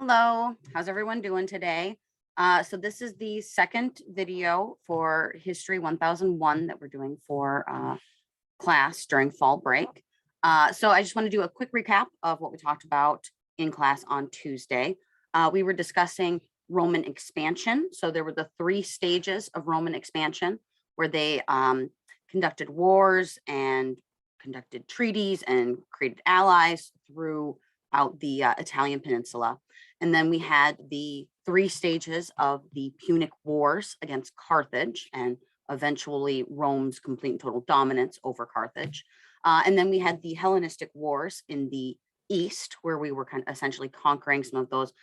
Hello, how's everyone doing today? So this is the second video for History 1001 that we're doing for class during fall break. So I just want to do a quick recap of what we talked about in class on Tuesday. We were discussing Roman expansion. So there were the three stages of Roman expansion where they conducted wars and conducted treaties and created allies throughout the Italian peninsula. And then we had the three stages of the Punic Wars against Carthage and eventually Rome's complete and total dominance over Carthage. And then we had the Hellenistic Wars in the East, where we were kind of essentially conquering some of those,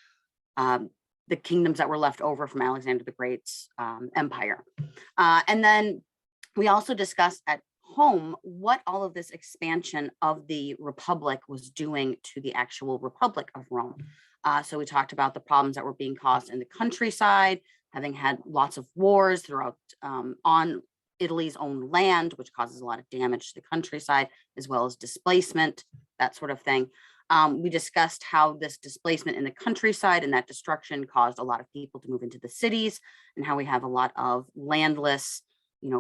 the kingdoms that were left over from Alexander the Great's empire. And then we also discussed at home what all of this expansion of the Republic was doing to the actual Republic of Rome. So we talked about the problems that were being caused in the countryside, having had lots of wars throughout on Italy's own land, which causes a lot of damage to the countryside, as well as displacement, that sort of thing. We discussed how this displacement in the countryside and that destruction caused a lot of people to move into the cities, and how we have a lot of landless,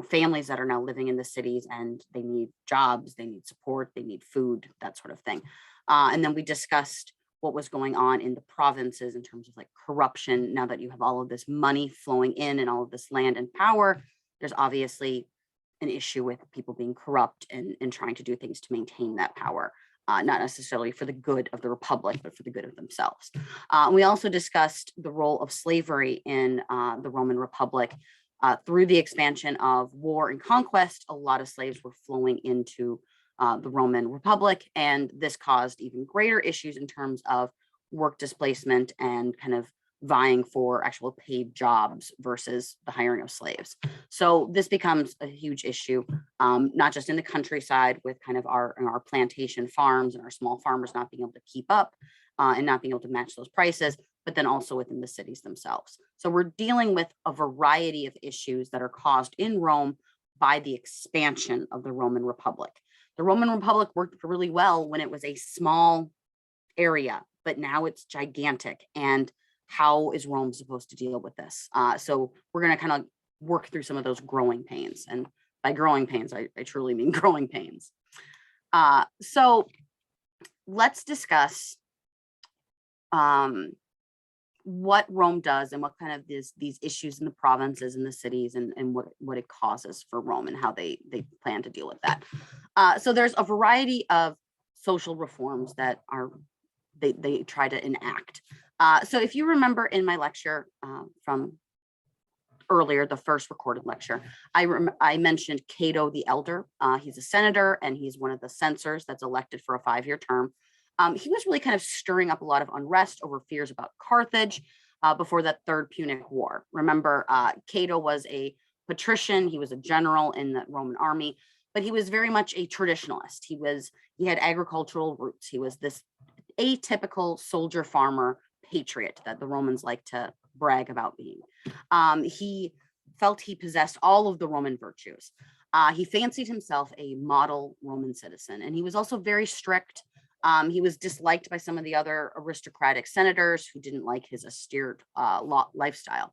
families that are now living in the cities, and they need jobs, they need support, they need food, that sort of thing. And then we discussed what was going on in the provinces in terms of like corruption. Now that you have all of this money flowing in and all of this land and power, there's obviously an issue with people being corrupt and trying to do things to maintain that power, not necessarily for the good of the Republic, but for the good of themselves. We also discussed the role of slavery in the Roman Republic. Through the expansion of war and conquest, a lot of slaves were flowing into the Roman Republic, and this caused even greater issues in terms of work displacement and kind of vying for actual paid jobs versus the hiring of slaves. So this becomes a huge issue, not just in the countryside with kind of our plantation farms and our small farmers not being able to keep up and not being able to match those prices, but then also within the cities themselves. So we're dealing with a variety of issues that are caused in Rome by the expansion of the Roman Republic. The Roman Republic worked really well when it was a small area, but now it's gigantic. And how is Rome supposed to deal with this? So we're going to kind of work through some of those growing pains. And by growing pains, I truly mean growing pains. So let's discuss what Rome does and what kind of these issues in the provinces and the cities and what it causes for Rome and how they plan to deal with that. So there's a variety of social reforms that they try to enact. So if you remember in my lecture from earlier, the first recorded lecture, I mentioned Cato the Elder. He's a senator and he's one of the censors that's elected for a 5-year term. He was really kind of stirring up a lot of unrest over fears about Carthage before that Third Punic War. Remember, Cato was a patrician. He was a general in the Roman army, but he was very much a traditionalist. He had agricultural roots. He was this atypical soldier farmer patriot that the Romans like to brag about being. He felt he possessed all of the Roman virtues. He fancied himself a model Roman citizen, and he was also very strict. He was disliked by some of the other aristocratic senators who didn't like his austere lifestyle.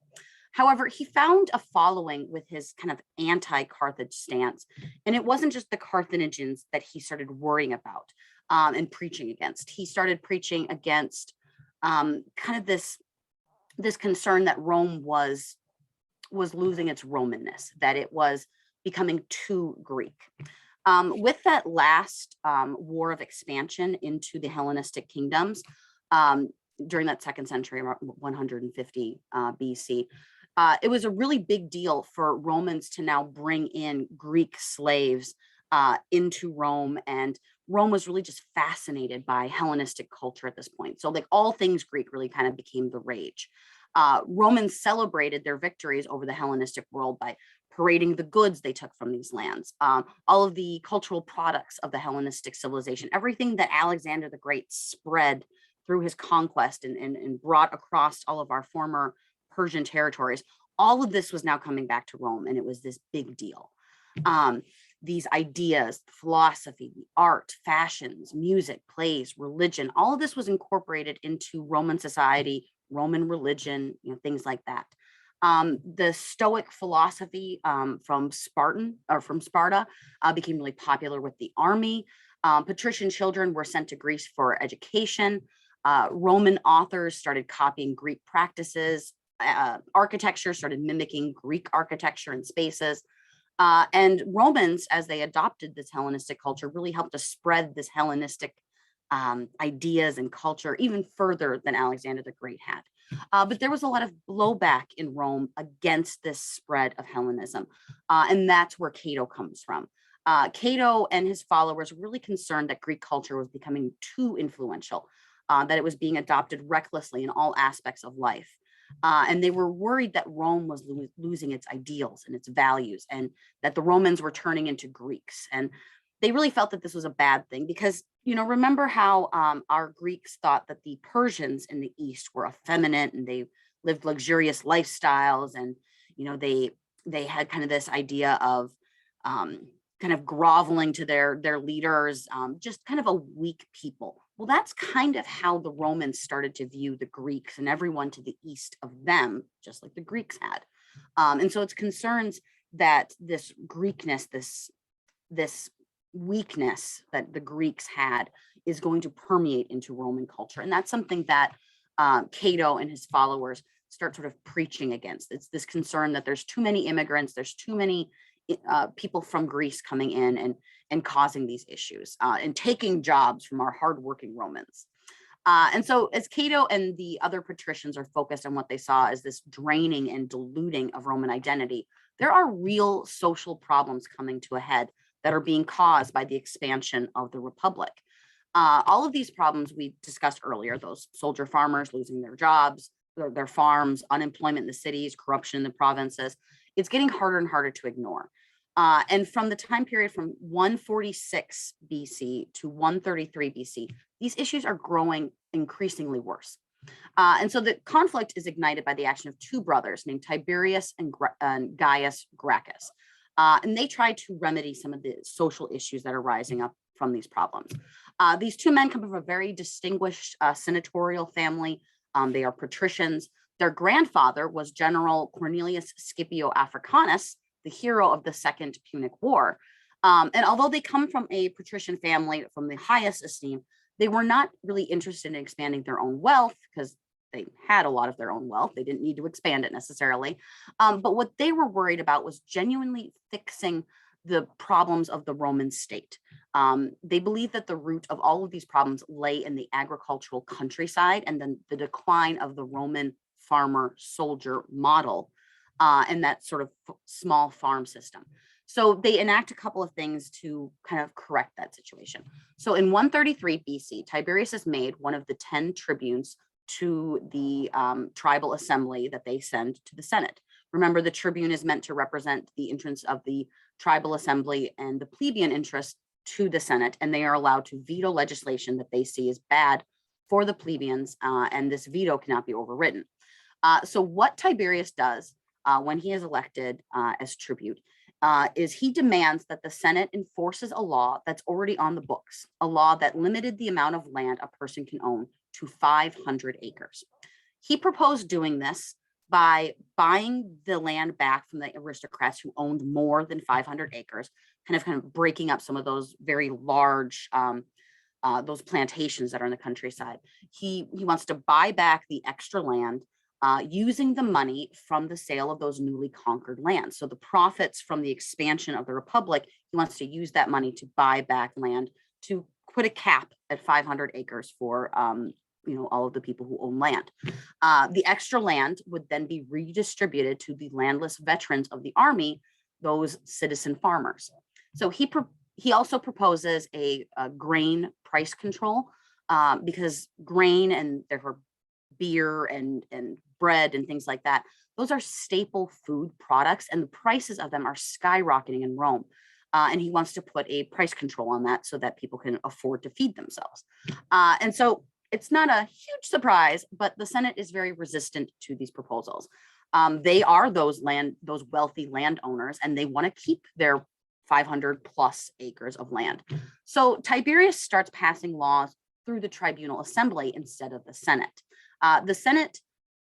However, he found a following with his kind of anti-Carthage stance, and it wasn't just the Carthaginians that he started worrying about and preaching against. He started preaching against kind of this concern that Rome was losing its Romanness, that it was becoming too Greek. With that last war of expansion into the Hellenistic kingdoms during that 2nd century, around 150 BC, it was a really big deal for Romans to now bring in Greek slaves into Rome, and Rome was really just fascinated by Hellenistic culture at this point. So like all things Greek really kind of became the rage. Romans celebrated their victories over the Hellenistic world by parading the goods they took from these lands, all of the cultural products of the Hellenistic civilization, everything that Alexander the Great spread through his conquest and brought across all of our former Persian territories. All of this was now coming back to Rome, and it was this big deal. these ideas, philosophy, art, fashions, music, plays, religion, all of this was incorporated into Roman society, Roman religion, things like that. The Stoic philosophy from Sparta became really popular with the army. Patrician children were sent to Greece for education. Roman authors started copying Greek practices. Architecture started mimicking Greek architecture in spaces. And Romans, as they adopted this Hellenistic culture, really helped to spread this Hellenistic ideas and culture even further than Alexander the Great had. But there was a lot of blowback in Rome against this spread of Hellenism. And that's where Cato comes from. Cato and his followers were really concerned that Greek culture was becoming too influential, that it was being adopted recklessly in all aspects of life. And they were worried that Rome was losing its ideals and its values, and that the Romans were turning into Greeks. And they really felt that this was a bad thing because, remember how our Greeks thought that the Persians in the East were effeminate and they lived luxurious lifestyles, and, they had kind of this idea of kind of groveling to their leaders, just kind of a weak people. Well, that's kind of how the Romans started to view the Greeks and everyone to the east of them, just like the Greeks had. And so it's concerns that this Greekness, this weakness that the Greeks had is going to permeate into Roman culture. And that's something that Cato and his followers start sort of preaching against. It's this concern that there's too many immigrants, there's too many people from Greece coming in and causing these issues and taking jobs from our hardworking Romans. And so as Cato and the other patricians are focused on what they saw as this draining and diluting of Roman identity, there are real social problems coming to a head that are being caused by the expansion of the Republic. All of these problems we discussed earlier, those soldier farmers losing their jobs, their farms, unemployment in the cities, corruption in the provinces, it's getting harder and harder to ignore. And from the time period from 146 BC to 133 BC, these issues are growing increasingly worse. And so the conflict is ignited by the action of two brothers named Tiberius and Gaius Gracchus. And they try to remedy some of the social issues that are rising up from these problems. These two men come from a very distinguished senatorial family. They are patricians. Their grandfather was General Cornelius Scipio Africanus, the hero of the Second Punic War. And although they come from a patrician family from the highest esteem, they were not really interested in expanding their own wealth because they had a lot of their own wealth. They didn't need to expand it necessarily. But what they were worried about was genuinely fixing the problems of the Roman state. They believed that the root of all of these problems lay in the agricultural countryside and then the decline of the Roman farmer soldier model and that sort of small farm system. So they enact a couple of things to kind of correct that situation. So in 133 BC, Tiberius is made one of the 10 tribunes to the tribal assembly that they send to the Senate. Remember, the tribune is meant to represent the interests of the tribal assembly and the plebeian interest to the Senate, and they are allowed to veto legislation that they see as bad for the plebeians, and this veto cannot be overridden. So what Tiberius does when he is elected as tribune is he demands that the Senate enforces a law that's already on the books, a law that limited the amount of land a person can own to 500 acres. He proposed doing this by buying the land back from the aristocrats who owned more than 500 acres, kind of breaking up some of those very large those plantations that are in the countryside. He wants to buy back the extra land using the money from the sale of those newly conquered lands. So the profits from the expansion of the Republic, he wants to use that money to buy back land, to put a cap at 500 acres for all of the people who own land. The extra land would then be redistributed to the landless veterans of the army, those citizen farmers. So he also proposes a grain price control because grain and therefore beer and bread and things like that, those are staple food products and the prices of them are skyrocketing in Rome. And he wants to put a price control on that so that people can afford to feed themselves. And so it's not a huge surprise, but the Senate is very resistant to these proposals. They are those wealthy landowners, and they want to keep their 500 plus acres of land. So Tiberius starts passing laws through the tribunal assembly instead of the Senate. The Senate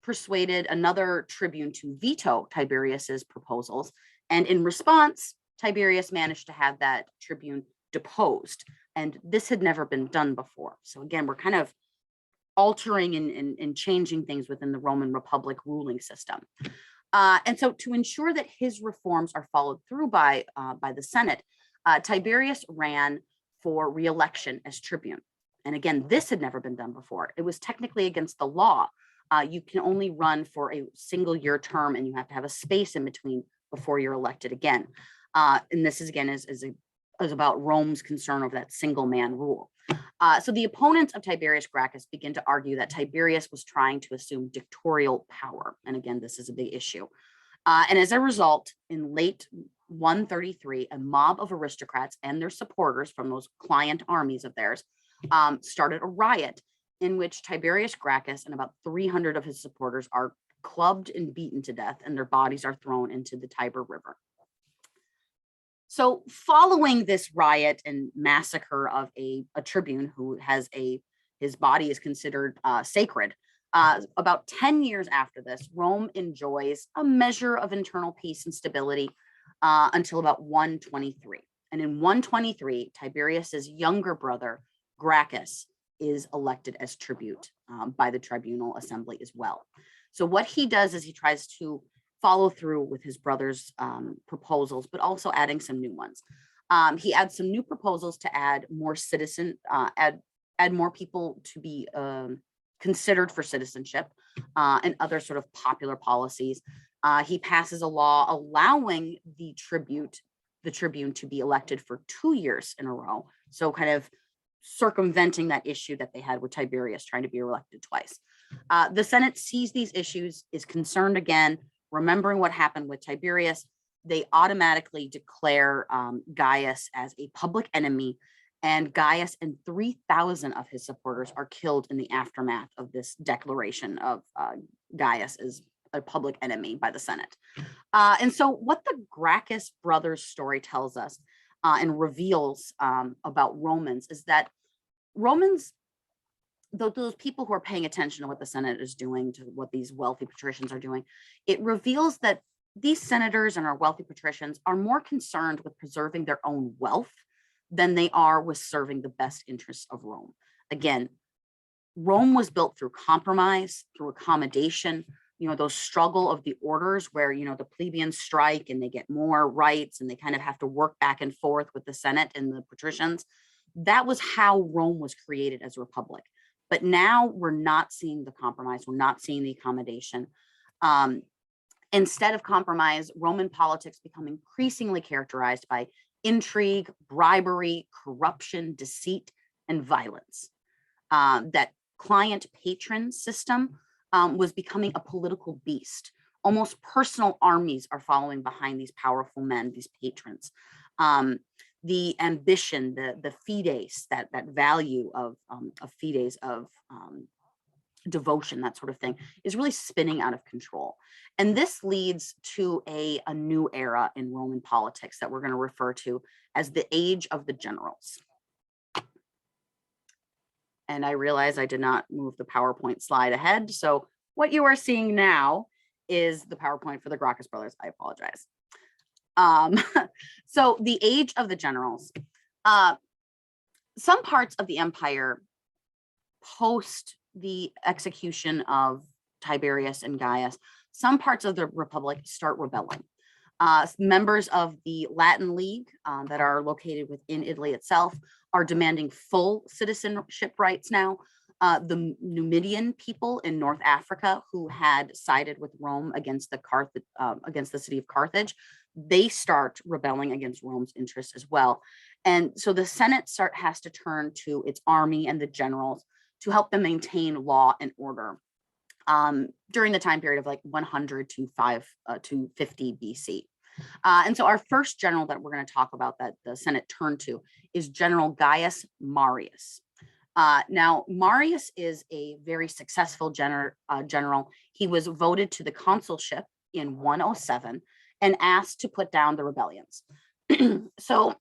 persuaded another tribune to veto Tiberius's proposals, and in response, Tiberius managed to have that tribune deposed, and this had never been done before. So again, we're kind of altering and changing things within the Roman Republic ruling system. And so to ensure that his reforms are followed through by the Senate, Tiberius ran for re-election as tribune. And again, this had never been done before. It was technically against the law. You can only run for a single year term, and you have to have a space in between before you're elected again. And this is again is about Rome's concern over that single man rule. So the opponents of Tiberius Gracchus begin to argue that Tiberius was trying to assume dictatorial power. And again, this is a big issue. And as a result, in late 133, a mob of aristocrats and their supporters from those client armies of theirs started a riot in which Tiberius Gracchus and about 300 of his supporters are clubbed and beaten to death, and their bodies are thrown into the Tiber River. So following this riot and massacre of a tribune who has his body is considered sacred, about 10 years after this, Rome enjoys a measure of internal peace and stability until about 123. And in 123, Tiberius's younger brother, Gracchus, is elected as tribute by the tribunal assembly as well. So what he does is he tries to follow through with his brother's proposals, but also adding some new ones. He adds some new proposals to add more add more people to be considered for citizenship and other sort of popular policies. He passes a law allowing the tribune to be elected for 2 years in a row. So kind of circumventing that issue that they had with Tiberius trying to be elected twice. The Senate sees these issues, is concerned again, remembering what happened with Tiberius. They automatically declare Gaius as a public enemy, and Gaius and 3,000 of his supporters are killed in the aftermath of this declaration of Gaius as a public enemy by the Senate. And so what the Gracchus Brothers story tells us and reveals about Romans is that Romans, those people who are paying attention to what the Senate is doing, to what these wealthy patricians are doing, it reveals that these senators and our wealthy patricians are more concerned with preserving their own wealth than they are with serving the best interests of Rome. Again, Rome was built through compromise, through accommodation, those struggle of the orders where, the plebeians strike and they get more rights and they kind of have to work back and forth with the Senate and the patricians. That was how Rome was created as a republic. But now we're not seeing the compromise. We're not seeing the accommodation. Instead of compromise, Roman politics become increasingly characterized by intrigue, bribery, corruption, deceit, and violence. That client-patron system was becoming a political beast. Almost personal armies are following behind these powerful men, these patrons. The ambition, the fides, that value of fides, of devotion, that sort of thing, is really spinning out of control. And this leads to a new era in Roman politics that we're going to refer to as the age of the generals. And I realize I did not move the PowerPoint slide ahead. So what you are seeing now is the PowerPoint for the Gracchus Brothers. I apologize. So the age of the generals, some parts of the empire post the execution of Tiberius and Gaius, some parts of the republic start rebelling. Members of the Latin League that are located within Italy itself are demanding full citizenship rights now. The Numidian people in North Africa who had sided with Rome against the city of Carthage, they start rebelling against Rome's interests as well. And so the Senate has to turn to its army and the generals to help them maintain law and order during the time period of like 100 to 50 BC. And so our first general that we're going to talk about that the Senate turned to is General Gaius Marius. Now, Marius is a very successful general. He was voted to the consulship in 107 and asked to put down the rebellions. So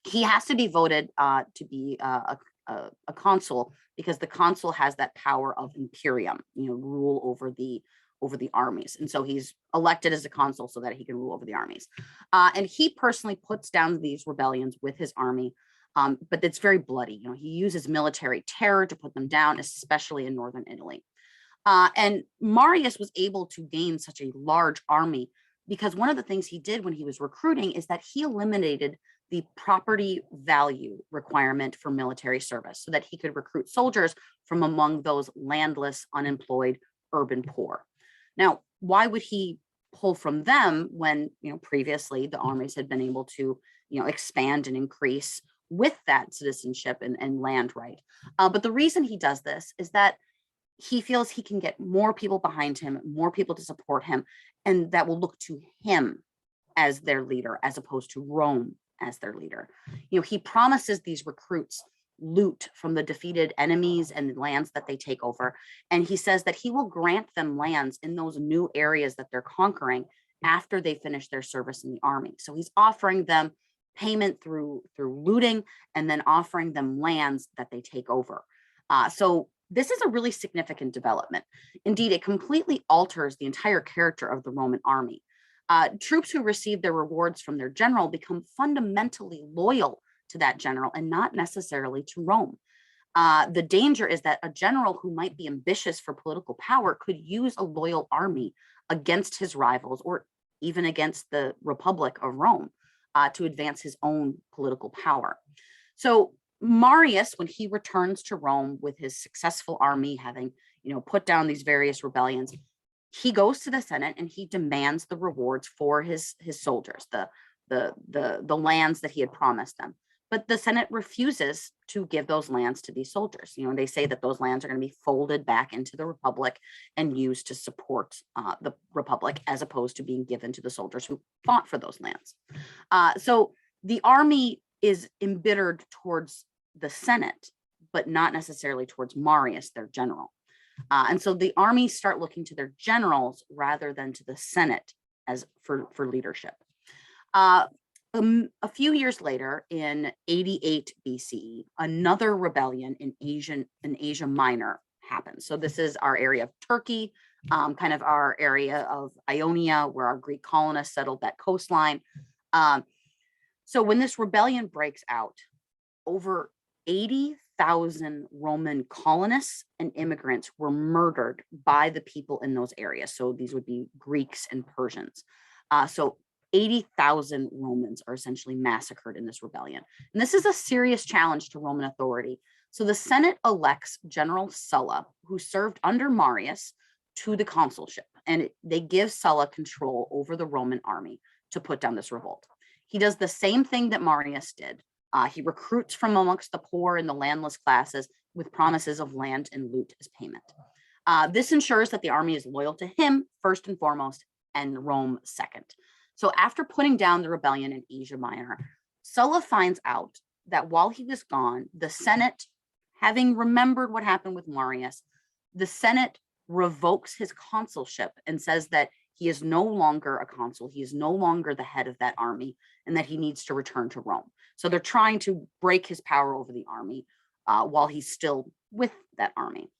he has to be voted to be a consul, because the consul has that power of imperium, rule over the armies. And so he's elected as a consul so that he can rule over the armies. And he personally puts down these rebellions with his army, but it's very bloody. He uses military terror to put them down, especially in northern Italy. And Marius was able to gain such a large army because one of the things he did when he was recruiting is that he eliminated the property value requirement for military service so that he could recruit soldiers from among those landless, unemployed, urban poor. Now, why would he pull from them when, previously the armies had been able to, expand and increase with that citizenship and land right? But the reason he does this is that he feels he can get more people behind him, more people to support him, and that will look to him as their leader, as opposed to Rome as their leader. He promises these recruits loot from the defeated enemies and lands that they take over. And he says that he will grant them lands in those new areas that they're conquering after they finish their service in the army. So he's offering them payment through looting, and then offering them lands that they take over. So this is a really significant development. Indeed, it completely alters the entire character of the Roman army. Troops who receive their rewards from their general become fundamentally loyal to that general and not necessarily to Rome. The danger is that a general who might be ambitious for political power could use a loyal army against his rivals or even against the Republic of Rome to advance his own political power. So Marius, when he returns to Rome with his successful army, having put down these various rebellions, he goes to the Senate and he demands the rewards for his soldiers, the lands that he had promised them. But the Senate refuses to give those lands to these soldiers. They say that those lands are going to be folded back into the Republic and used to support the Republic, as opposed to being given to the soldiers who fought for those lands. So the army is embittered towards the Senate, but not necessarily towards Marius, their general. And so the armies start looking to their generals rather than to the Senate as for leadership. A few years later, in 88 BCE, another rebellion in Asia Minor happens. So this is our area of Turkey, kind of our area of Ionia, where our Greek colonists settled that coastline. So when this rebellion breaks out, over 80,000 Roman colonists and immigrants were murdered by the people in those areas. So these would be Greeks and Persians. So 80,000 Romans are essentially massacred in this rebellion. And this is a serious challenge to Roman authority. So the Senate elects General Sulla, who served under Marius, to the consulship. And they give Sulla control over the Roman army to put down this revolt. He does the same thing that Marius did. He recruits from amongst the poor and the landless classes with promises of land and loot as payment. This ensures that the army is loyal to him first and foremost, and Rome second. So after putting down the rebellion in Asia Minor, Sulla finds out that while he was gone, the Senate, having remembered what happened with Marius, the Senate revokes his consulship and says that he is no longer a consul, he is no longer the head of that army, and that he needs to return to Rome. So they're trying to break his power over the army while he's still with that army.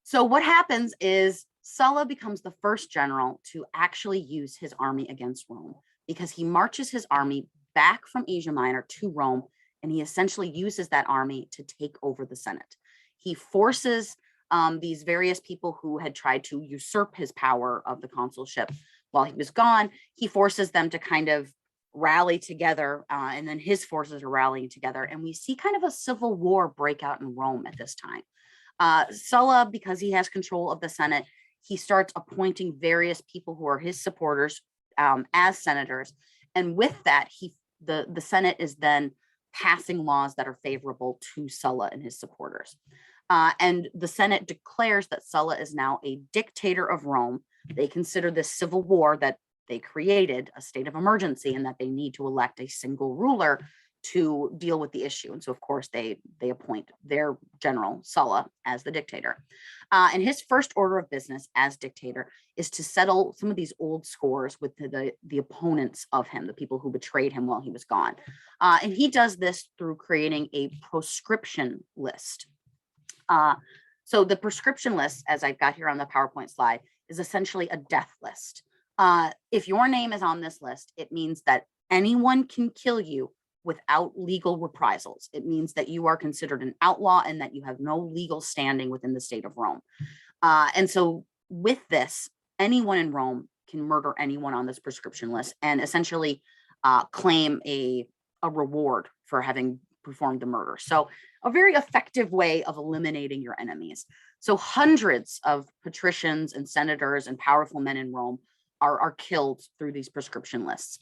So what happens is Sulla becomes the first general to actually use his army against Rome, because he marches his army back from Asia Minor to Rome, and he essentially uses that army to take over the Senate. He forces these various people who had tried to usurp his power of the consulship while he was gone. He forces them to kind of rally together, and then his forces are rallying together. And we see kind of a civil war break out in Rome at this time. Sulla, because he has control of the Senate, he starts appointing various people who are his supporters as senators. And with that, the Senate is then passing laws that are favorable to Sulla and his supporters. And the Senate declares that Sulla is now a dictator of Rome. They consider this civil war that they created a state of emergency, and that they need to elect a single ruler to deal with the issue. And so, of course, they appoint their general, Sulla, as the dictator. And his first order of business as dictator is to settle some of these old scores with the opponents of him, the people who betrayed him while he was gone. And he does this through creating a proscription list. So the prescription list, as I've got here on the PowerPoint slide, is essentially a death list. If your name is on this list, it means that anyone can kill you without legal reprisals. It means that you are considered an outlaw and that you have no legal standing within the state of Rome. And so with this, anyone in Rome can murder anyone on this prescription list and essentially claim a reward for having performed the murder. So a very effective way of eliminating your enemies. So hundreds of patricians and senators and powerful men in Rome are killed through these prescription lists.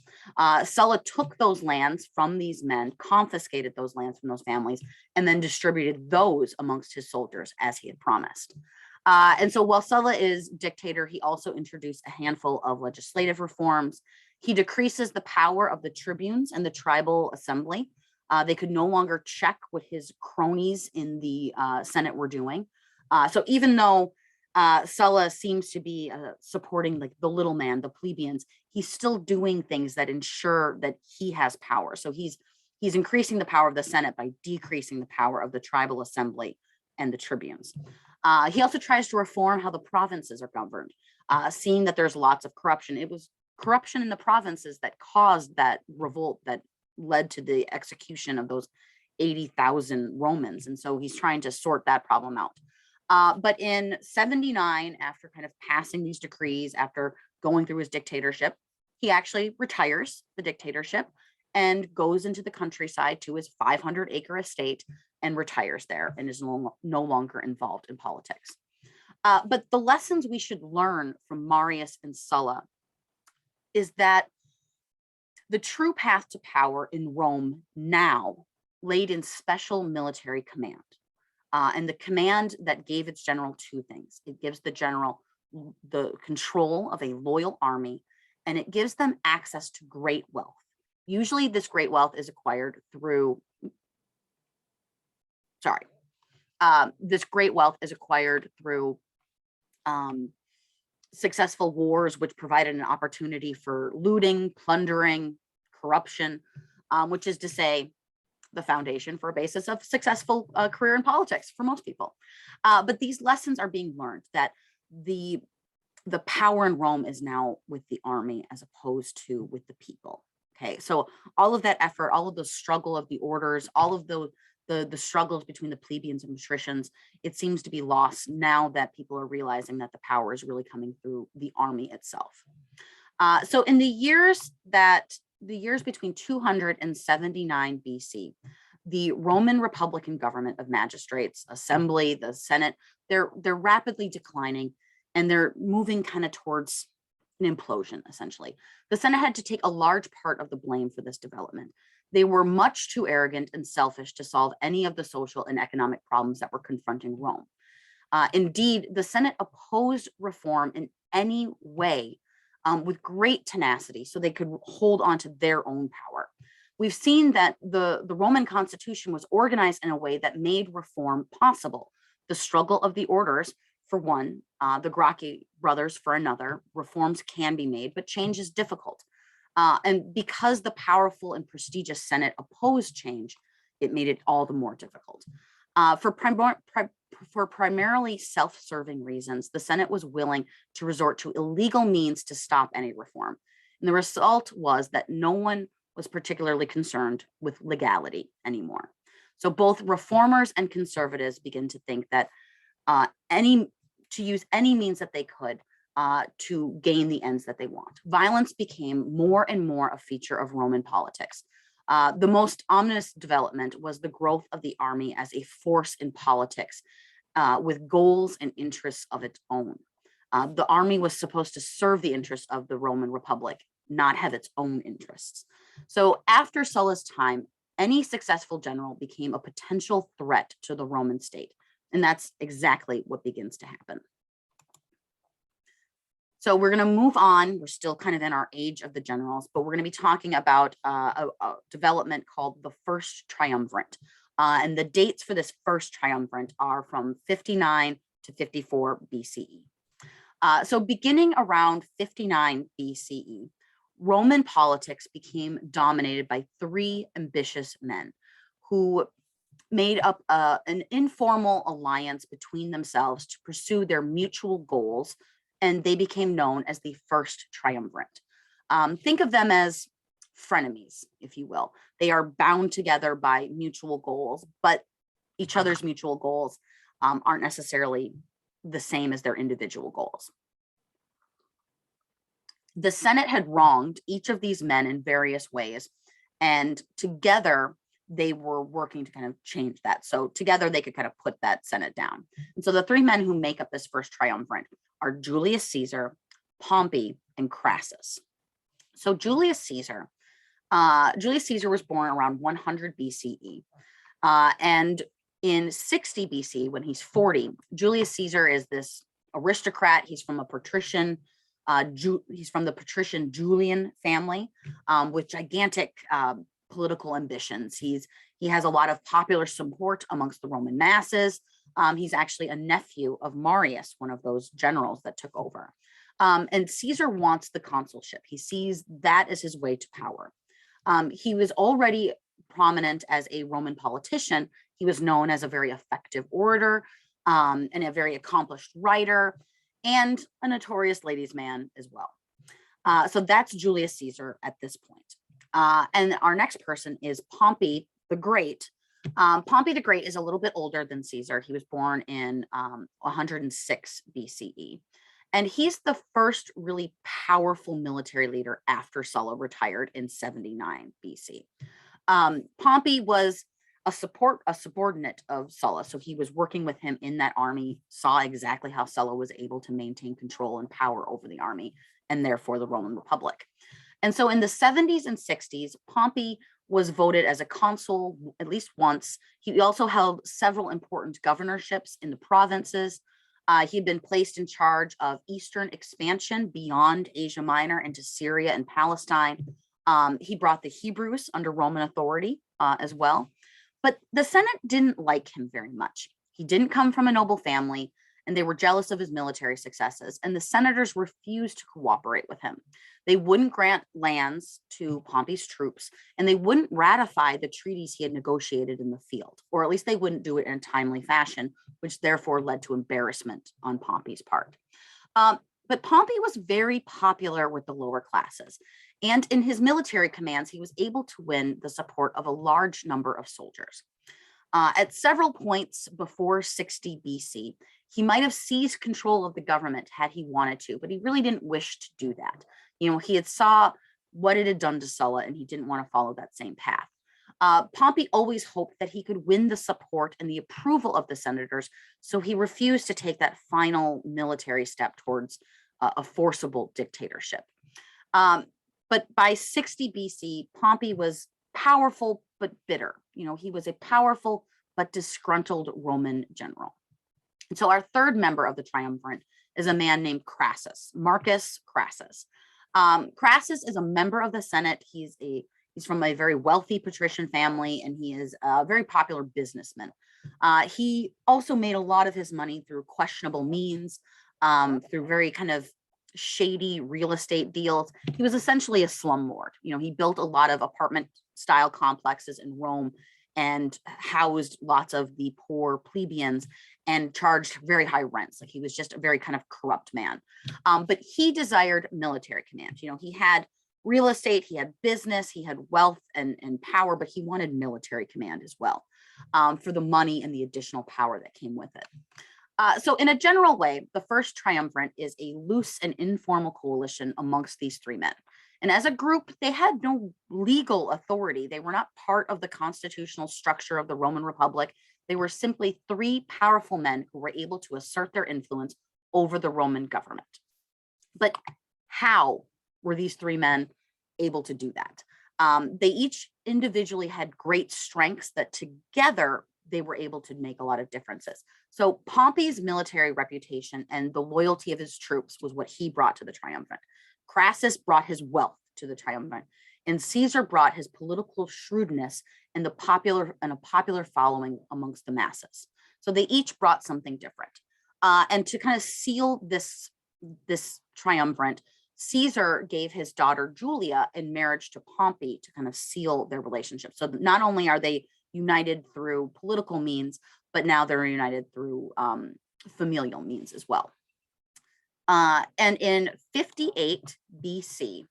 Sulla took those lands from these men, confiscated those lands from those families, and then distributed those amongst his soldiers as he had promised. And so while Sulla is dictator, he also introduced a handful of legislative reforms. He decreases the power of the tribunes and the tribal assembly. They could no longer check what his cronies in the Senate were doing. So even though Sulla seems to be supporting like the little man, the plebeians, he's still doing things that ensure that he has power. So he's increasing the power of the Senate by decreasing the power of the tribal assembly and the tribunes. He also tries to reform how the provinces are governed, seeing that there's lots of corruption. It was corruption in the provinces that caused that revolt that led to the execution of those 80,000 Romans. And so he's trying to sort that problem out. But in 79, after kind of passing these decrees, after going through his dictatorship, he actually retires the dictatorship and goes into the countryside to his 500-acre estate and retires there and is no longer involved in politics. But the lessons we should learn from Marius and Sulla is that the true path to power in Rome now laid in special military command. And the command that gave its general two things. It gives the general the control of a loyal army, and it gives them access to great wealth. Usually this great wealth is acquired through, successful wars, which provided an opportunity for looting, plundering, corruption, which is to say, the foundation for a basis of successful career in politics for most people. But these lessons are being learned that the power in Rome is now with the army as opposed to with the people. Okay, so all of that effort, all of the struggle of the orders, all of the struggles between the plebeians and patricians, it seems to be lost now that people are realizing that the power is really coming through the army itself. So in the years between 200 and 79 BC, the Roman Republican government of magistrates, assembly, the Senate, they're rapidly declining and they're moving kind of towards an implosion, essentially. The Senate had to take a large part of the blame for this development. They were much too arrogant and selfish to solve any of the social and economic problems that were confronting Rome. Indeed, the Senate opposed reform in any way with great tenacity so they could hold on to their own power. We've seen that the Roman constitution was organized in a way that made reform possible. The struggle of the orders, for one, the Gracchus Brothers for another, reforms can be made, but change is difficult. And because the powerful and prestigious Senate opposed change, it made it all the more difficult. For primarily self-serving reasons, the Senate was willing to resort to illegal means to stop any reform. And the result was that no one was particularly concerned with legality anymore. So both reformers and conservatives begin to think that to use any means that they could to gain the ends that they want. Violence became more and more a feature of Roman politics. The most ominous development was the growth of the army as a force in politics with goals and interests of its own. The army was supposed to serve the interests of the Roman Republic, not have its own interests. So after Sulla's time, any successful general became a potential threat to the Roman state. And that's exactly what begins to happen. So we're going to move on. We're still kind of in our age of the generals, but we're going to be talking about a development called the First Triumvirate. And the dates for this first triumvirate are from 59 to 54 BCE. So beginning around 59 BCE, Roman politics became dominated by three ambitious men who made up an informal alliance between themselves to pursue their mutual goals, and they became known as the First Triumvirate. Think of them as frenemies, if you will. They are bound together by mutual goals, but each other's mutual goals aren't necessarily the same as their individual goals. The Senate had wronged each of these men in various ways, and together they were working to kind of change that. So together they could kind of put that Senate down. And so the three men who make up this first triumvirate are Julius Caesar, Pompey, and Crassus. So Julius Caesar was born around 100 BCE. And in 60 BC, when he's 40, Julius Caesar is this aristocrat. He's from a patrician. He's from the patrician Julian family with gigantic political ambitions. He has a lot of popular support amongst the Roman masses. He's actually a nephew of Marius, one of those generals that took over. And Caesar wants the consulship. He sees that as his way to power. He was already prominent as a Roman politician. He was known as a very effective orator and a very accomplished writer, and a notorious ladies' man as well. So that's Julius Caesar at this point. And our next person is Pompey the Great. Pompey the Great is a little bit older than Caesar. He was born in 106 BCE. And he's the first really powerful military leader after Sulla retired in 79 BC. Pompey was a subordinate of Sulla. So he was working with him in that army, saw exactly how Sulla was able to maintain control and power over the army, and therefore the Roman Republic. And so in the 70s and 60s, Pompey was voted as a consul at least once. He also held several important governorships in the provinces. He'd been placed in charge of Eastern expansion beyond Asia Minor into Syria and Palestine. He brought the Hebrews under Roman authority as well. But the Senate didn't like him very much. He didn't come from a noble family, and they were jealous of his military successes, and the senators refused to cooperate with him. They wouldn't grant lands to Pompey's troops, and they wouldn't ratify the treaties he had negotiated in the field, or at least they wouldn't do it in a timely fashion, which therefore led to embarrassment on Pompey's part. But Pompey was very popular with the lower classes, and in his military commands, he was able to win the support of a large number of soldiers. At several points before 60 BC, he might have seized control of the government had he wanted to, but he really didn't wish to do that. You know, he had saw what it had done to Sulla, and he didn't want to follow that same path. Pompey always hoped that he could win the support and the approval of the senators, so he refused to take that final military step towards a forcible dictatorship. But by 60 BC, Pompey was powerful but bitter. You know, he was a powerful but disgruntled Roman general. And so our third member of the triumvirate is a man named Crassus, Marcus Crassus. Crassus is a member of the Senate. He's from a very wealthy patrician family, and he is a very popular businessman. He also made a lot of his money through questionable means, through very kind of shady real estate deals. He was essentially a slumlord. You know, he built a lot of apartment style complexes in Rome and housed lots of the poor plebeians and charged very high rents. Like, he was just a very kind of corrupt man. But he desired military command. You know, he had real estate, he had business, he had wealth and power, but he wanted military command as well, for the money and the additional power that came with it. So in a general way, the first triumvirate is a loose and informal coalition amongst these three men. And as a group, they had no legal authority. They were not part of the constitutional structure of the Roman Republic. They were simply three powerful men who were able to assert their influence over the Roman government. But how were these three men able to do that? They each individually had great strengths that together they were able to make a lot of differences. So Pompey's military reputation and the loyalty of his troops was what he brought to the triumvirate. Crassus brought his wealth to the triumvirate, and Caesar brought his political shrewdness and a popular following amongst the masses. So they each brought something different. And to kind of seal this triumvirate, Caesar gave his daughter Julia in marriage to Pompey to kind of seal their relationship. So not only are they united through political means, but now they're united through familial means as well. And in 58 BC,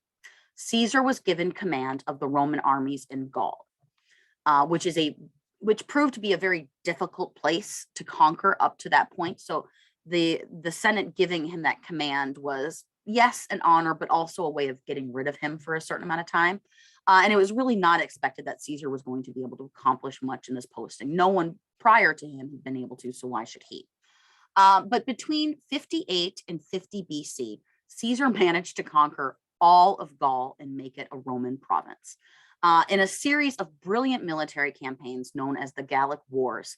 Caesar was given command of the Roman armies in Gaul, which proved to be a very difficult place to conquer up to that point. So the Senate giving him that command was, yes, an honor, but also a way of getting rid of him for a certain amount of time. And it was really not expected that Caesar was going to be able to accomplish much in this posting. No one prior to him had been able to, so why should he? But between 58 and 50 BC, Caesar managed to conquer all of Gaul and make it a Roman province. In a series of brilliant military campaigns known as the Gallic Wars,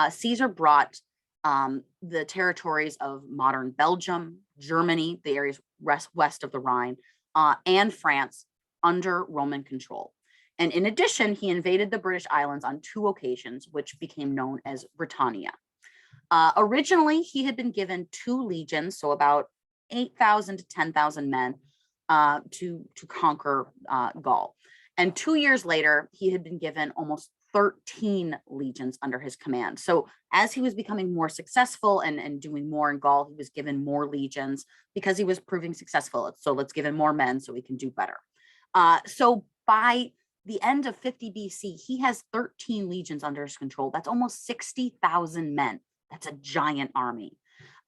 Caesar brought the territories of modern Belgium, Germany, the areas west of the Rhine, and France under Roman control. And in addition, he invaded the British Islands on 2 occasions, which became known as Britannia. Originally, he had been given 2 legions, so about 8,000 to 10,000 men to conquer Gaul. And 2 years later, he had been given almost 13 legions under his command. So as he was becoming more successful and doing more in Gaul, he was given more legions because he was proving successful. So let's give him more men so he can do better. So by the end of 50 BC, he has 13 legions under his control. That's almost 60,000 men. That's a giant army.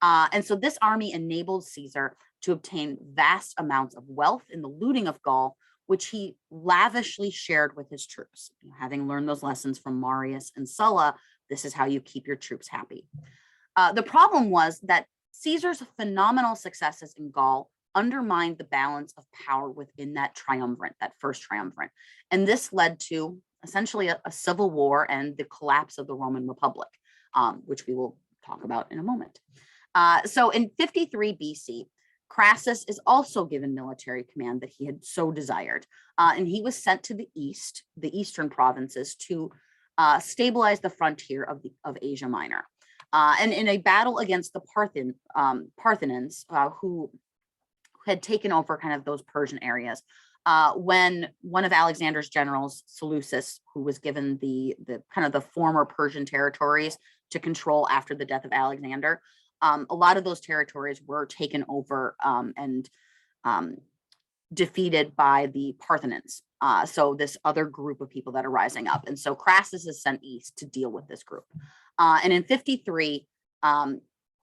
And so this army enabled Caesar to obtain vast amounts of wealth in the looting of Gaul, which he lavishly shared with his troops. Having learned those lessons from Marius and Sulla, this is how you keep your troops happy. The problem was that Caesar's phenomenal successes in Gaul undermined the balance of power within that triumvirate, that first triumvirate. And this led to essentially a civil war and the collapse of the Roman Republic, which we will talk about in a moment. So in 53 BC, Crassus is also given military command that he had so desired. And he was sent to the eastern provinces to stabilize the frontier of Asia Minor. And in a battle against the Parthians, who had taken over kind of those Persian areas, when one of Alexander's generals, Seleucus, who was given the kind of the former Persian territories to control after the death of Alexander, a lot of those territories were taken over and defeated by the Parthians. So this other group of people that are rising up. And so Crassus is sent east to deal with this group. And in 53,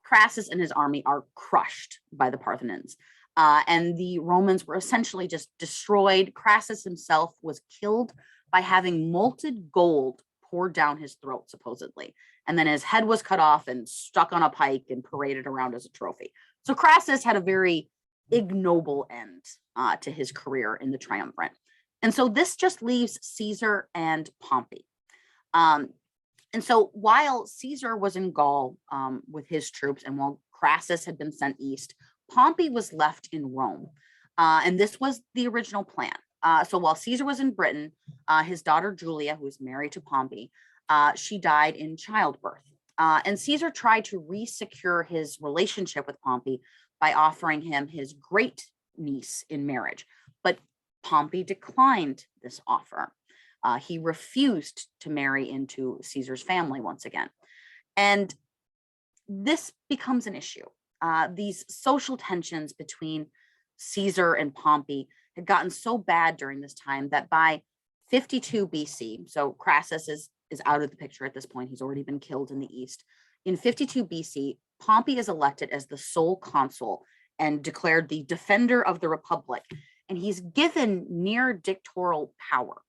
Crassus and his army are crushed by the Parthians. And the Romans were essentially just destroyed. Crassus himself was killed by having molten gold poured down his throat, supposedly. And then his head was cut off and stuck on a pike and paraded around as a trophy. So Crassus had a very ignoble end to his career in the triumvirate. And so this just leaves Caesar and Pompey. And so while Caesar was in Gaul with his troops, and while Crassus had been sent east, Pompey was left in Rome. And this was the original plan. So while Caesar was in Britain, his daughter Julia, who was married to Pompey, she died in childbirth. And Caesar tried to re-secure his relationship with Pompey by offering him his great niece in marriage. But Pompey declined this offer. He refused to marry into Caesar's family once again. And this becomes an issue. These social tensions between Caesar and Pompey had gotten so bad during this time that by 52 BC, so Crassus is out of the picture at this point. He's already been killed in the east. In 52 BC, Pompey is elected as the sole consul and declared the defender of the republic. And he's given near dictatorial power.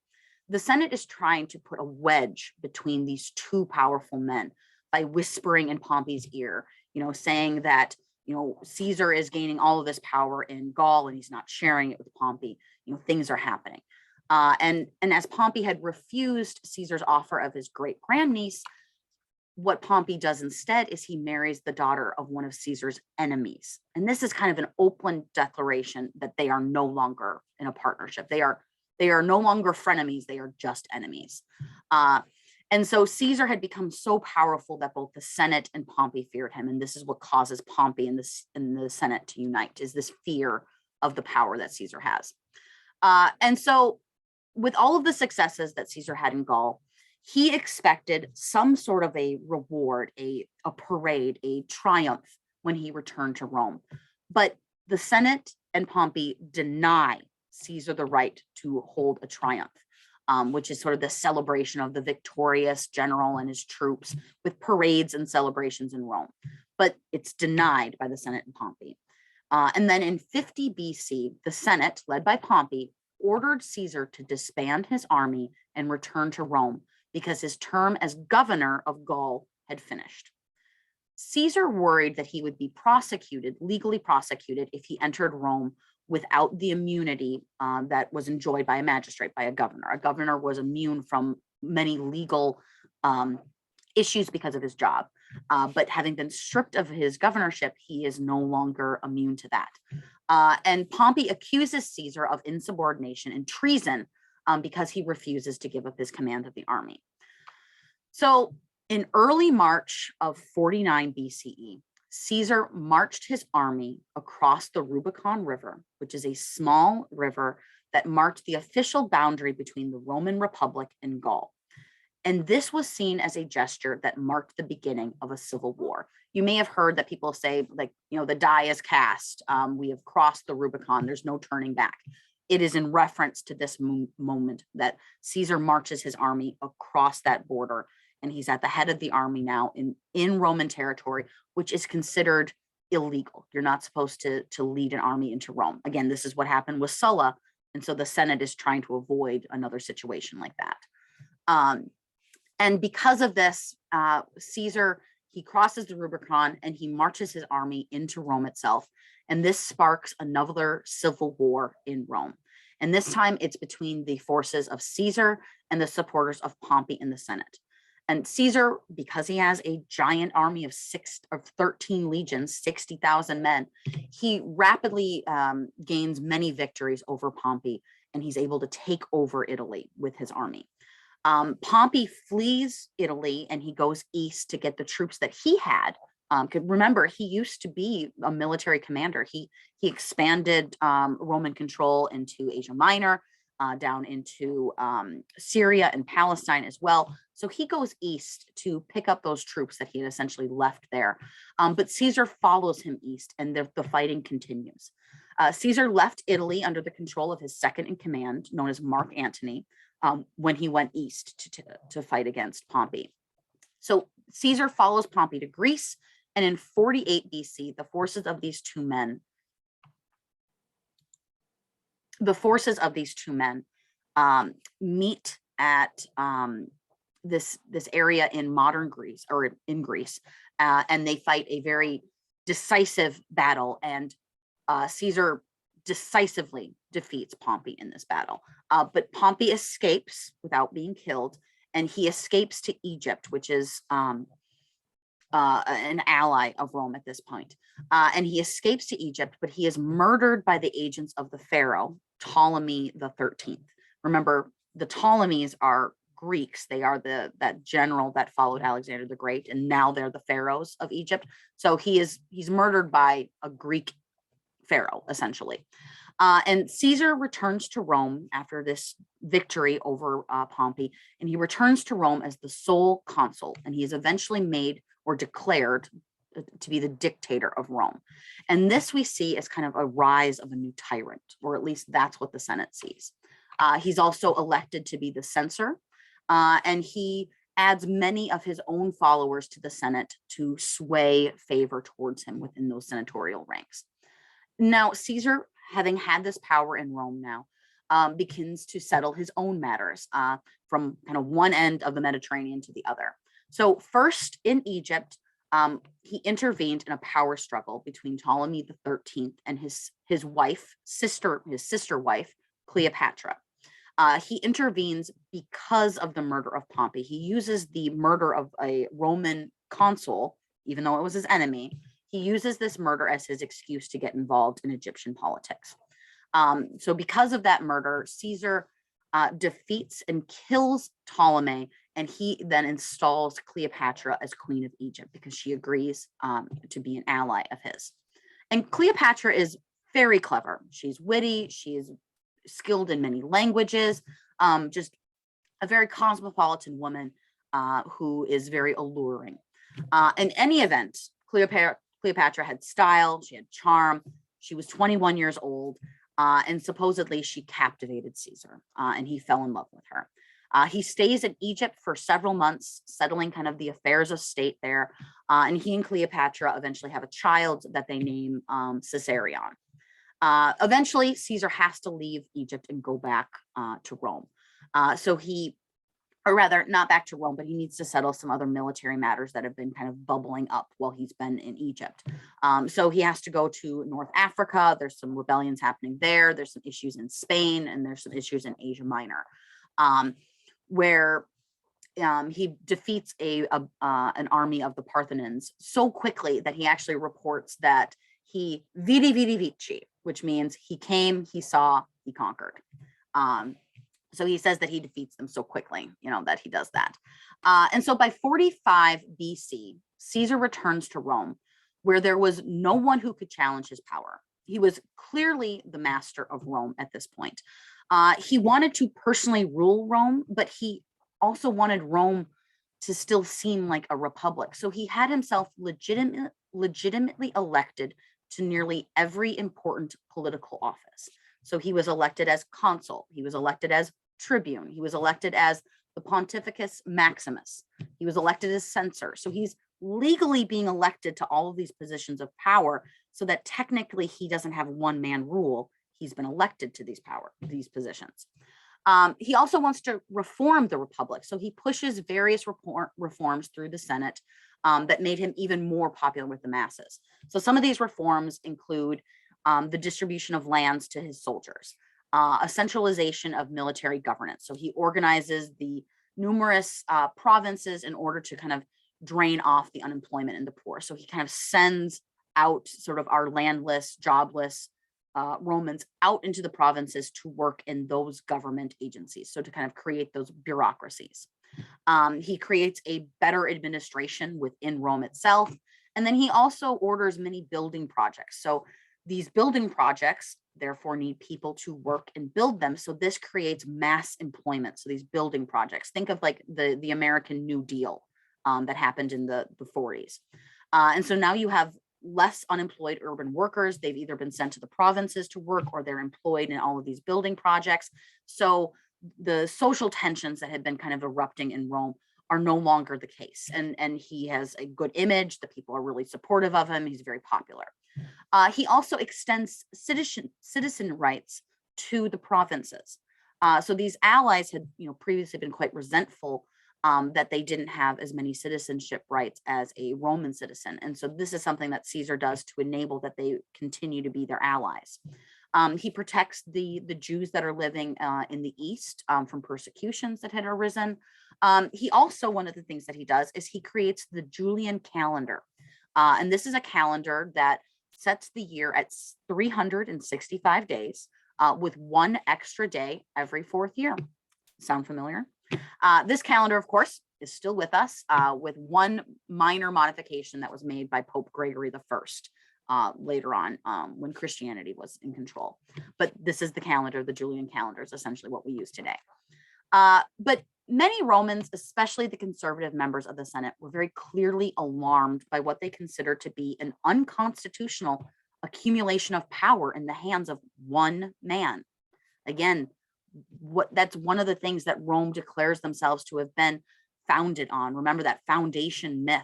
The Senate is trying to put a wedge between these two powerful men by whispering in Pompey's ear, saying that, Caesar is gaining all of this power in Gaul and he's not sharing it with Pompey. Things are happening. And as Pompey had refused Caesar's offer of his great grandniece, what Pompey does instead is he marries the daughter of one of Caesar's enemies. And this is kind of an open declaration that they are no longer in a partnership. They are no longer frenemies. They are just enemies. And so Caesar had become so powerful that both the Senate and Pompey feared him. And this is what causes Pompey and the Senate to unite, is this fear of the power that Caesar has. And so with all of the successes that Caesar had in Gaul, he expected some sort of a reward, a parade, a triumph when he returned to Rome. But the Senate and Pompey deny Caesar the right to hold a triumph, which is sort of the celebration of the victorious general and his troops with parades and celebrations in Rome. But it's denied by the Senate and Pompey. And then in 50 BC, the Senate, led by Pompey, ordered Caesar to disband his army and return to Rome because his term as governor of Gaul had finished. Caesar worried that he would be legally prosecuted, if he entered Rome without the immunity that was enjoyed by a magistrate, by a governor. A governor was immune from many legal issues because of his job. But having been stripped of his governorship, he is no longer immune to that. And Pompey accuses Caesar of insubordination and treason because he refuses to give up his command of the army. So in early March of 49 BCE, Caesar marched his army across the Rubicon River, which is a small river that marked the official boundary between the Roman Republic and Gaul. And this was seen as a gesture that marked the beginning of a civil war. You may have heard that people say, like, the die is cast. We have crossed the Rubicon. There's no turning back. It is in reference to this moment that Caesar marches his army across that border, and he's at the head of the army now in Roman territory, which is considered illegal. You're not supposed to lead an army into Rome. Again, this is what happened with Sulla, and so the Senate is trying to avoid another situation like that. And because of this, Caesar, he crosses the Rubicon and he marches his army into Rome itself. And this sparks another civil war in Rome. And this time it's between the forces of Caesar and the supporters of Pompey in the Senate. And Caesar, because he has a giant army of 13 legions, 60,000 men, he rapidly gains many victories over Pompey, and he's able to take over Italy with his army. Pompey flees Italy and he goes east to get the troops that he had. Remember, he used to be a military commander. He expanded Roman control into Asia Minor, down into Syria and Palestine as well. So he goes east to pick up those troops that he had essentially left there. But Caesar follows him east, and the fighting continues. Caesar left Italy under the control of his second in command, known as Mark Antony, when he went east to fight against Pompey. So Caesar follows Pompey to Greece, and in 48 BC, the forces of these two men meet at this area in modern Greece, or in Greece, and they fight a very decisive battle, and Caesar decisively defeats Pompey in this battle. But Pompey escapes without being killed, and he escapes to Egypt, which is an ally of Rome at this point. And he escapes to Egypt, but he is murdered by the agents of the pharaoh, Ptolemy the 13th. Remember, the Ptolemies are Greeks. They are that general that followed Alexander the Great, and now they're the pharaohs of Egypt. So he's murdered by a Greek pharaoh, essentially. And Caesar returns to Rome after this victory over Pompey, and he returns to Rome as the sole consul, and he is eventually made or declared to be the dictator of Rome. And this we see as kind of a rise of a new tyrant, or at least that's what the Senate sees. He's also elected to be the censor, and he adds many of his own followers to the Senate to sway favor towards him within those senatorial ranks. Now, Caesar, having had this power in Rome now, begins to settle his own matters from kind of one end of the Mediterranean to the other. So first in Egypt, he intervened in a power struggle between Ptolemy the 13th and his sister wife, Cleopatra. He intervenes because of the murder of Pompey. He uses the murder of a Roman consul, even though it was his enemy. He uses this murder as his excuse to get involved in Egyptian politics. So because of that murder, Caesar defeats and kills Ptolemy, and he then installs Cleopatra as queen of Egypt because she agrees to be an ally of his. And Cleopatra is very clever. She's witty. She is skilled in many languages, just a very cosmopolitan woman who is very alluring. In any event, Cleopatra had style, she had charm, she was 21 years old, and supposedly she captivated Caesar, and he fell in love with her. He stays in Egypt for several months, settling kind of the affairs of state there, and he and Cleopatra eventually have a child that they name Caesarion. Eventually, Caesar has to leave Egypt and go back to Rome. Or rather, not back to Rome, but he needs to settle some other military matters that have been kind of bubbling up while he's been in Egypt. So he has to go to North Africa. There's some rebellions happening there. There's some issues in Spain, and there's some issues in Asia Minor, where he defeats an army of the Parthians so quickly that he actually reports that he vidi vidi vici, which means he came, he saw, he conquered. So he says that he defeats them so quickly, that he does that. And so by 45 BC, Caesar returns to Rome, where there was no one who could challenge his power. He was clearly the master of Rome at this point. He wanted to personally rule Rome, but he also wanted Rome to still seem like a republic. So he had himself legitimately elected to nearly every important political office. So he was elected as consul, he was elected as tribune, he was elected as the Pontificus Maximus, he was elected as censor. So he's legally being elected to all of these positions of power, so that technically he doesn't have one man rule. He's been elected to these positions. He also wants to reform the republic. So he pushes various reforms through the Senate that made him even more popular with the masses. So some of these reforms include the distribution of lands to his soldiers, a centralization of military governance. So he organizes the numerous provinces in order to kind of drain off the unemployment and the poor. So he kind of sends out sort of our landless, jobless Romans out into the provinces to work in those government agencies. So to kind of create those bureaucracies. He creates a better administration within Rome itself. And then he also orders many building projects. So these building projects, therefore, need people to work and build them. So this creates mass employment. So these building projects, think of like the American New Deal that happened in the 40s. And so now you have less unemployed urban workers. They've either been sent to the provinces to work, or they're employed in all of these building projects. So the social tensions that had been kind of erupting in Rome are no longer the case. And he has a good image. The people are really supportive of him. He's very popular. He also extends citizen rights to the provinces. So these allies had, previously been quite resentful that they didn't have as many citizenship rights as a Roman citizen. And so this is something that Caesar does to enable that they continue to be their allies. He protects the Jews that are living in the East from persecutions that had arisen. He also, one of the things that he does is he creates the Julian calendar. And this is a calendar that sets the year at 365 days with one extra day every fourth year. Sound familiar? This calendar, of course, is still with us with one minor modification that was made by Pope Gregory I later on when Christianity was in control. But this is the calendar, the Julian calendar is essentially what we use today. But many Romans, especially the conservative members of the Senate, were very clearly alarmed by what they considered to be an unconstitutional accumulation of power in the hands of one man. Again, that's one of the things that Rome declares themselves to have been founded on. Remember that foundation myth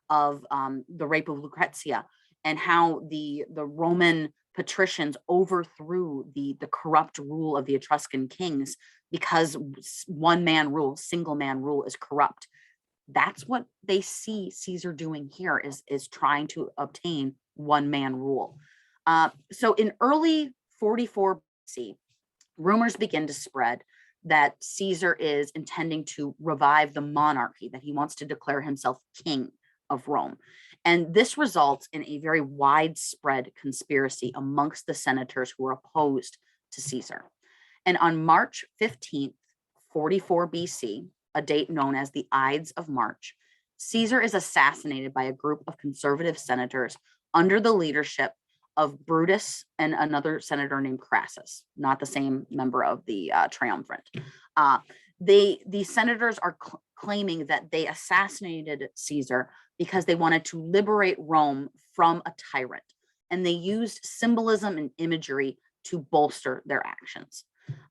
of the rape of Lucrezia, and how the Roman patricians overthrew the corrupt rule of the Etruscan kings because one man rule, single man rule is corrupt. That's what they see Caesar doing here, is trying to obtain one man rule. So in early 44 BC, rumors begin to spread that Caesar is intending to revive the monarchy, that he wants to declare himself king of Rome. And this results in a very widespread conspiracy amongst the senators who are opposed to Caesar. And on March 15th, 44 BC, a date known as the Ides of March, Caesar is assassinated by a group of conservative senators under the leadership of Brutus and another senator named Crassus, not the same member of the triumvirate. The senators are claiming that they assassinated Caesar because they wanted to liberate Rome from a tyrant, and they used symbolism and imagery to bolster their actions.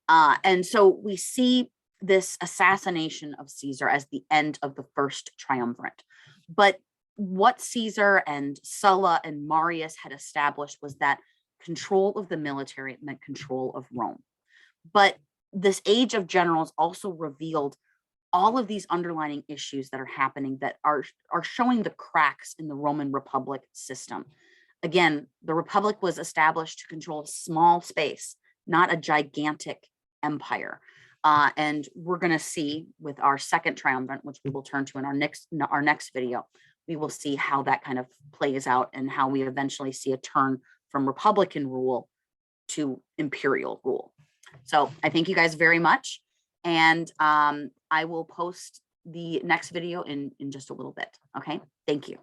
And so we see this assassination of Caesar as the end of the first triumvirate. But what Caesar and Sulla and Marius had established was that control of the military meant control of Rome. But this age of generals also revealed all of these underlying issues that are happening that are showing the cracks in the Roman Republic system. Again, the Republic was established to control a small space, not a gigantic empire. And we're going to see with our second triumvirate, which we will turn to in our next video, we will see how that kind of plays out and how we eventually see a turn from Republican rule to imperial rule. So I thank you guys very much. And I will post the next video in just a little bit. Okay, thank you.